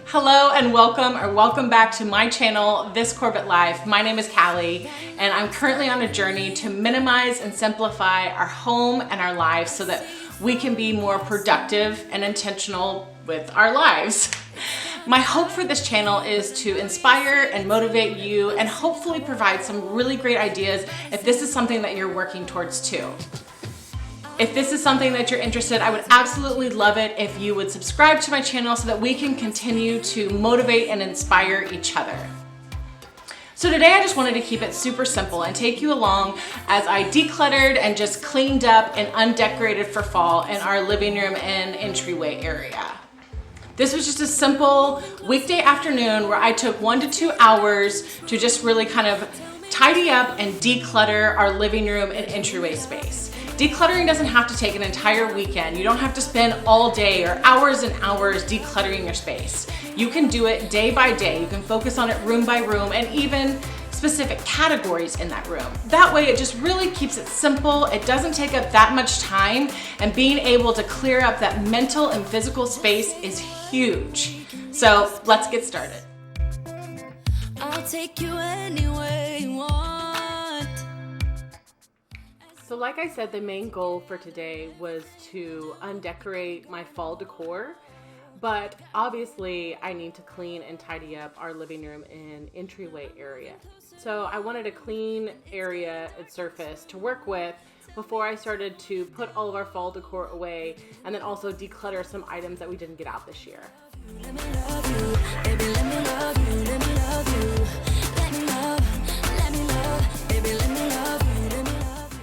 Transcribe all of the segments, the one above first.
Hello and welcome back to my channel, This Corbett Life. My name is Callie and I'm currently on a journey to minimize and simplify our home and our lives so that we can be more productive and intentional with our lives. My hope for this channel is to inspire and motivate you and hopefully provide some really great ideas if this is something that you're working towards too. If this is something that you're interested, I would absolutely love it if you would subscribe to my channel so that we can continue to motivate and inspire each other. So today I just wanted to keep it super simple and take you along as I decluttered and just cleaned up and undecorated for fall in our living room and entryway area. This was just a simple weekday afternoon where I took 1 to 2 hours to just really kind of tidy up and declutter our living room and entryway space. Decluttering doesn't have to take an entire weekend. You don't have to spend all day or hours and hours decluttering your space. You can do it day by day. You can focus on it room by room and even specific categories in that room. That way it just really keeps it simple. It doesn't take up that much time, and being able to clear up that mental and physical space is huge. So let's get started. I'll take you anywhere you want. So like I said, the main goal for today was to undecorate my fall decor, but obviously I need to clean and tidy up our living room and entryway area. So I wanted a clean area and surface to work with before I started to put all of our fall decor away and then also declutter some items that we didn't get out this year. Let me love you, baby, let me love you, let me love you. Let me love, baby, let me love you, let me love you.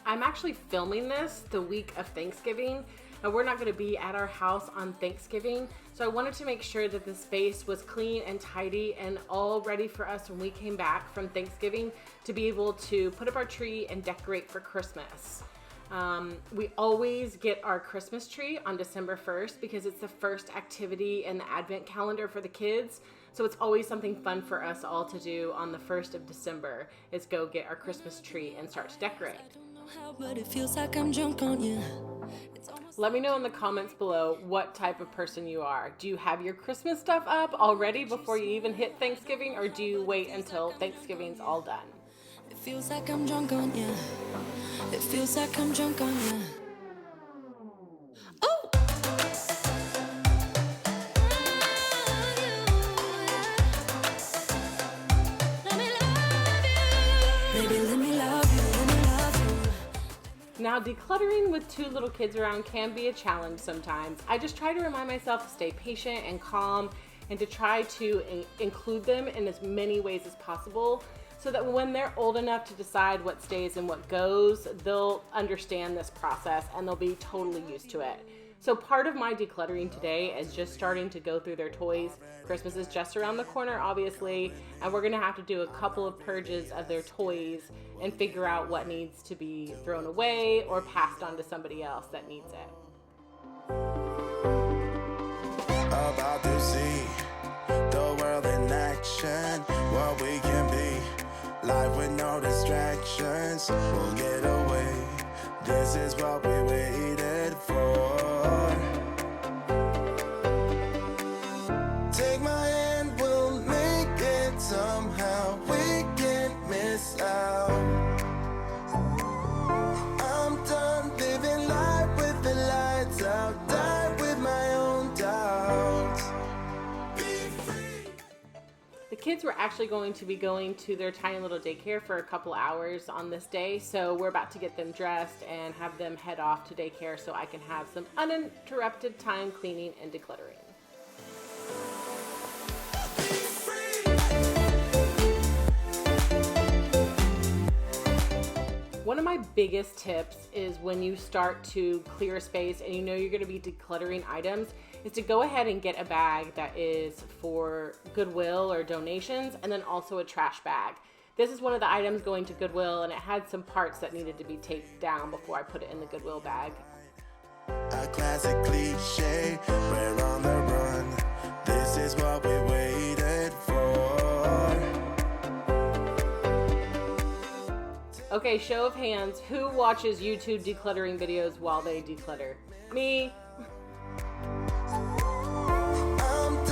I'm actually filming this the week of Thanksgiving, and we're not going to be at our house on Thanksgiving, so I wanted to make sure that the space was clean and tidy and all ready for us when we came back from Thanksgiving to be able to put up our tree and decorate for Christmas. We always get our Christmas tree on December 1st because it's the first activity in the Advent calendar for the kids. So it's always something fun for us all to do on the 1st of December is go get our Christmas tree and start to decorate. But it feels like I'm drunk on you. Let me know in the comments below what type of person you are. Do you have your Christmas stuff up already before you even hit Thanksgiving, or do you wait until Thanksgiving's all done? It feels like I'm drunk on you. It feels like I'm drunk on you. Oh! Let me love you. Baby, let me love you, let me love you. Now, decluttering with 2 little kids around can be a challenge sometimes. I just try to remind myself to stay patient and calm and to try to include them in as many ways as possible so that when they're old enough to decide what stays and what goes, they'll understand this process and they'll be totally used to it. So part of my decluttering today is just starting to go through their toys. Christmas is just around the corner, obviously, and we're gonna have to do a couple of purges of their toys and figure out what needs to be thrown away or passed on to somebody else that needs it. About to see the world in action, what we can be. Life with no distractions, we'll get away. This is what we waited for. Take my hand, we'll make it somehow. We can't miss out. I'm done living life with the lights out. Die with my own doubts. Be free. The kids were actually going to be going to their tiny little daycare for a couple hours on this day, so we're about to get them dressed and have them head off to daycare so I can have some uninterrupted time cleaning and decluttering. One of my biggest tips is when you start to clear a space and you know you're going to be decluttering items is to go ahead and get a bag that is for Goodwill or donations, and then also a trash bag. This is one of the items going to Goodwill, and it had some parts that needed to be taped down before I put it in the Goodwill bag. A classic cliche, we're on the run. This is what we waited for. Okay, show of hands, who watches YouTube decluttering videos while they declutter? Me. I'm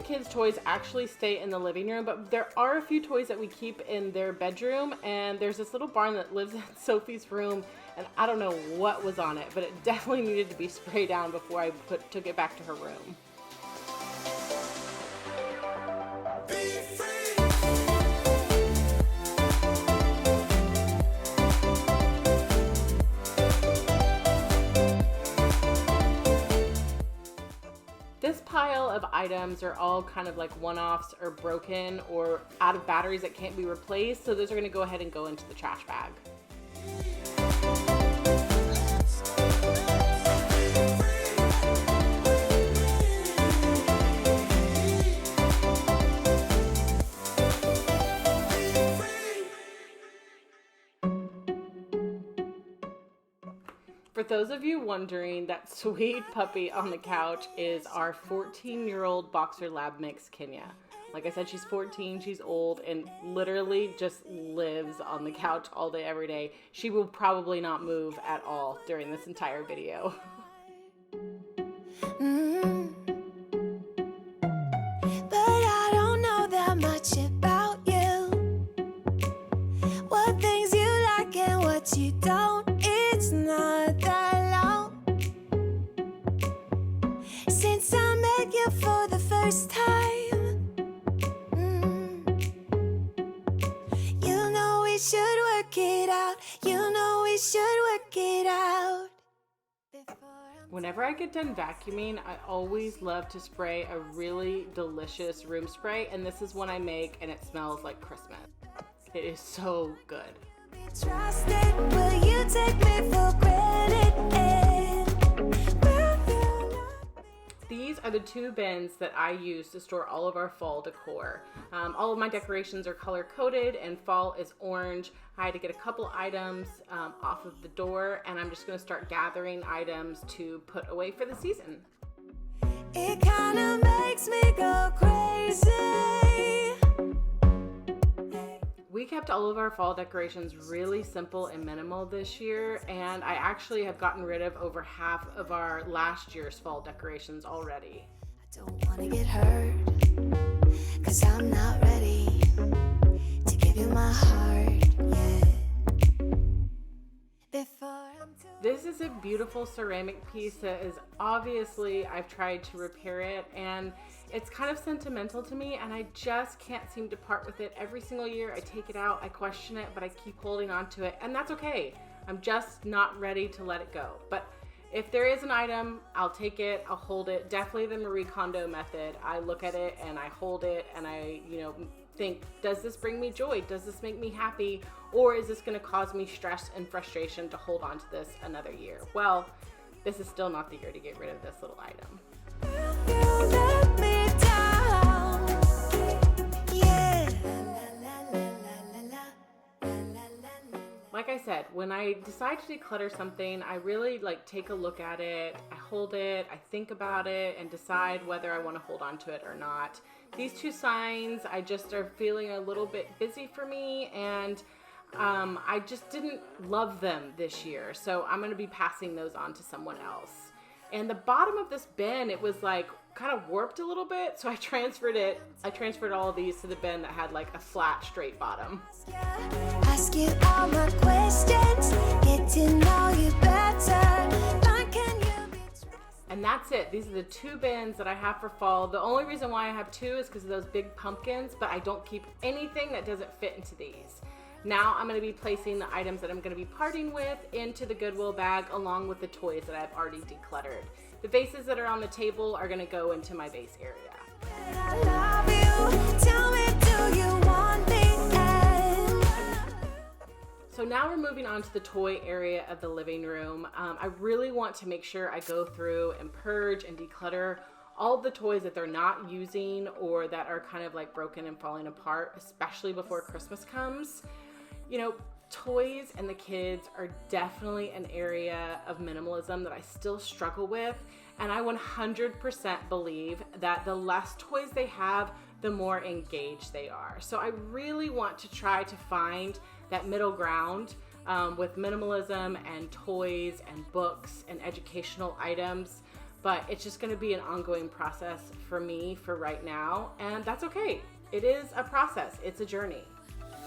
kids' toys actually stay in the living room, but there are a few toys that we keep in their bedroom, and there's this little barn that lives in Sophie's room, and I don't know what was on it, but it definitely needed to be sprayed down before I took it back to her room. This pile of items are all kind of like one-offs or broken or out of batteries that can't be replaced, so those are going to go ahead and go into the trash bag. For those of you wondering, that sweet puppy on the couch is our 14-year-old boxer lab mix, Kenya. Like I said, she's 14, she's old, and literally just lives on the couch all day, every day. She will probably not move at all during this entire video. But I don't know that much about you. What things you like and what you don't. It's not that long since I met you for the first time. You know we should work it out. You know we should work it out. Whenever I get done vacuuming, I always love to spray a really delicious room spray, and this is one I make, and it smells like Christmas. It is so good. Trusted, will you take me for granted? These are the 2 bins that I use to store all of our fall decor. All of my decorations are color coded, and fall is orange. I had to get a couple items off of the door, and I'm just going to start gathering items to put away for the season. It kind of makes me go crazy. We kept all of our fall decorations really simple and minimal this year, and I actually have gotten rid of over half of our last year's fall decorations already. I don't want to get hurt, 'cause I'm not ready to give you my heart yet. This is a beautiful ceramic piece that is obviously, I've tried to repair it, and it's kind of sentimental to me, and I just can't seem to part with it. Every single year I take it out, I question it, but I keep holding on to it, and that's okay. I'm just not ready to let it go. But if there is an item, I'll take it, I'll hold it. Definitely the Marie Kondo method. I look at it and I hold it, and I, think, does this bring me joy? Does this make me happy? Or is this gonna cause me stress and frustration to hold on to this another year? Well, this is still not the year to get rid of this little item. Like I said, when I decide to declutter something, I really take a look at it, I hold it, I think about it, and decide whether I want to hold on to it or not. These 2 signs, I just are feeling a little bit busy for me, and I just didn't love them this year, so I'm going to be passing those on to someone else. And the bottom of this bin, it was kind of warped a little bit, so I transferred all of these to the bin that had a flat, straight bottom. Ask you all my questions, get to know you better. And that's it. These are the 2 bins that I have for fall. The only reason why I have 2 is because of those big pumpkins, but I don't keep anything that doesn't fit into these. Now I'm going to be placing the items that I'm going to be parting with into the Goodwill bag, along with the toys that I've already decluttered. The vases that are on the table are going to go into my vase area. I love you. Tell me, do you want me? So now we're moving on to the toy area of the living room. I really want to make sure I go through and purge and declutter all the toys that they're not using or that are kind of broken and falling apart, especially before Christmas comes. Toys and the kids are definitely an area of minimalism that I still struggle with, and I 100% believe that the less toys they have, the more engaged they are. So I really want to try to find that middle ground with minimalism and toys and books and educational items. but it's just gonna be an ongoing process for me for right now, and that's okay. It is a process, it's a journey.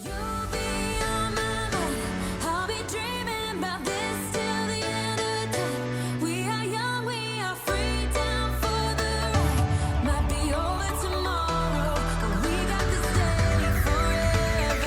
You'll be on my mind. I'll be dreaming about this till the end of time. We are young, we are free, down for the ride. Might be over tomorrow, but we got this day forever.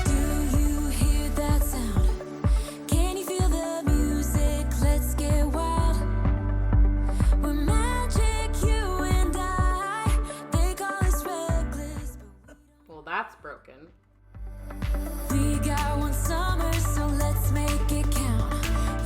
Do you hear that sound? Can you feel the music? Let's get wild. We're magic, you and I. They call us reckless, but Well, that's broken. we got one summer, so let's make it count.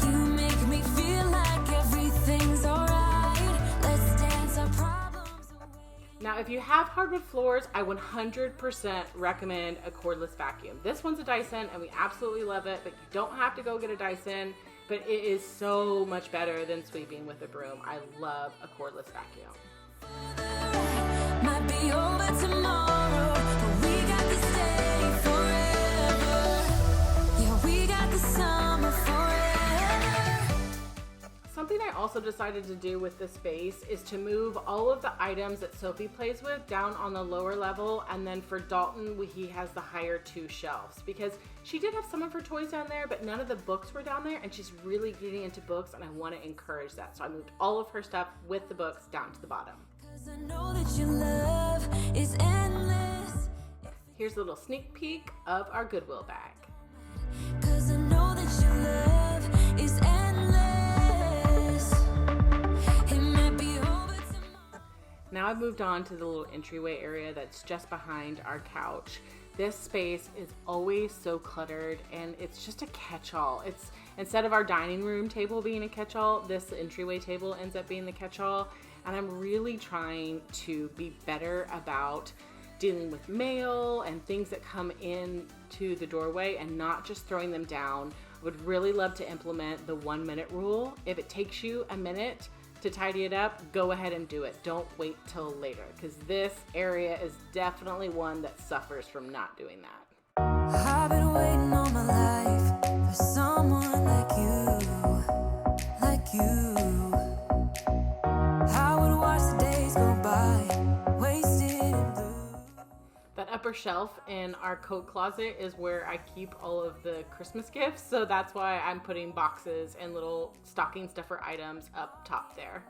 You make me feel like everything's alright. Let's dance our problems away. Now, if you have hardwood floors, I 100% recommend a cordless vacuum. This one's a Dyson and we absolutely love it, but you don't have to go get a Dyson, but it is so much better than sweeping with a broom. I love a cordless vacuum. Might be over tomorrow, but we got this day forever. Yeah, we got the summer forever. Something I also decided to do with this space is to move all of the items that Sophie plays with down on the lower level, and then for Dalton, he has the higher 2 shelves because she did have some of her toys down there, but none of the books were down there, and she's really getting into books, and I want to encourage that. So I moved all of her stuff with the books down to the bottom. 'Cause I know that your love is endless. Here's a little sneak peek of our Goodwill bag. 'Cause I know that your love is endless. It might be over tomorrow. Now I've moved on to the little entryway area that's just behind our couch. This space is always so cluttered and it's just a catch-all. It's instead of our dining room table being a catch-all, this entryway table ends up being the catch-all. And I'm really trying to be better about dealing with mail and things that come in to the doorway and not just throwing them down. I would really love to implement the 1-minute rule. If it takes you a minute to tidy it up, go ahead and do it. Don't wait till later, because this area is definitely one that suffers from not doing that. I've been waiting all my life for someone like you, like you. I would watch the days go by, wasted in blue. That upper shelf in our coat closet is where I keep all of the Christmas gifts, so that's why I'm putting boxes and little stocking stuffer items up top there.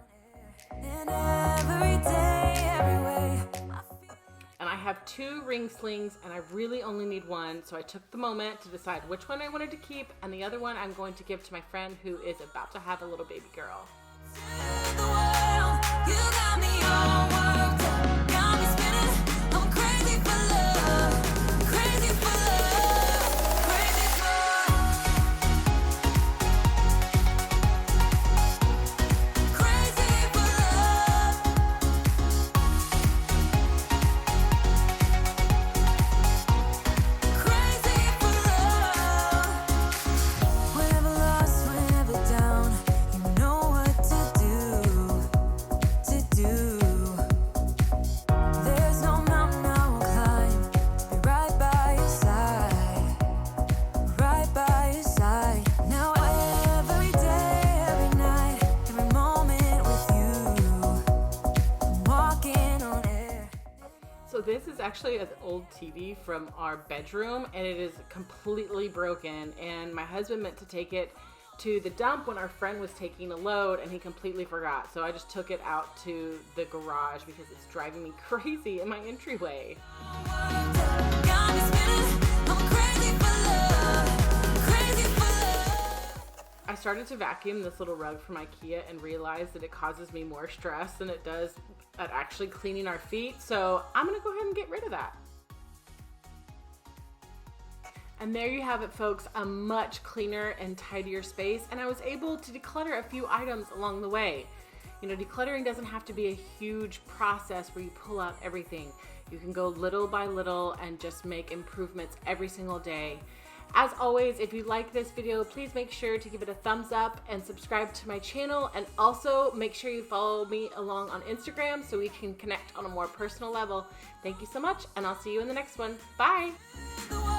And every day, every way, I feel. And I have 2 ring slings and I really only need one, so I took the moment to decide which one I wanted to keep, and the other one I'm going to give to my friend who is about to have a little baby girl. To the world, you got me all worked up, got me spinning. I'm crazy for love, crazy for love, crazy for love, crazy for love, crazy for love. Whenever lost, whenever down, you know what to do. There's no mountain I won't climb to be right by your side, right by your side. Now every day, every night, every moment with you, I'm walking on air. So this is actually an old TV from our bedroom, and it is completely broken, and my husband meant to take it to the dump when our friend was taking a load, and he completely forgot. So I just took it out to the garage because it's driving me crazy in my entryway. Got me spinning. I'm crazy for love, crazy for love. I started to vacuum this little rug from IKEA and realized that it causes me more stress than it does at actually cleaning our feet. So I'm gonna go ahead and get rid of that. And there you have it, folks, a much cleaner and tidier space. And I was able to declutter a few items along the way. You know, decluttering doesn't have to be a huge process where you pull out everything. You can go little by little and just make improvements every single day. As always, if you like this video, please make sure to give it a thumbs up and subscribe to my channel, and also make sure you follow me along on Instagram so we can connect on a more personal level. Thank you so much, and I'll see you in the next one. Bye! The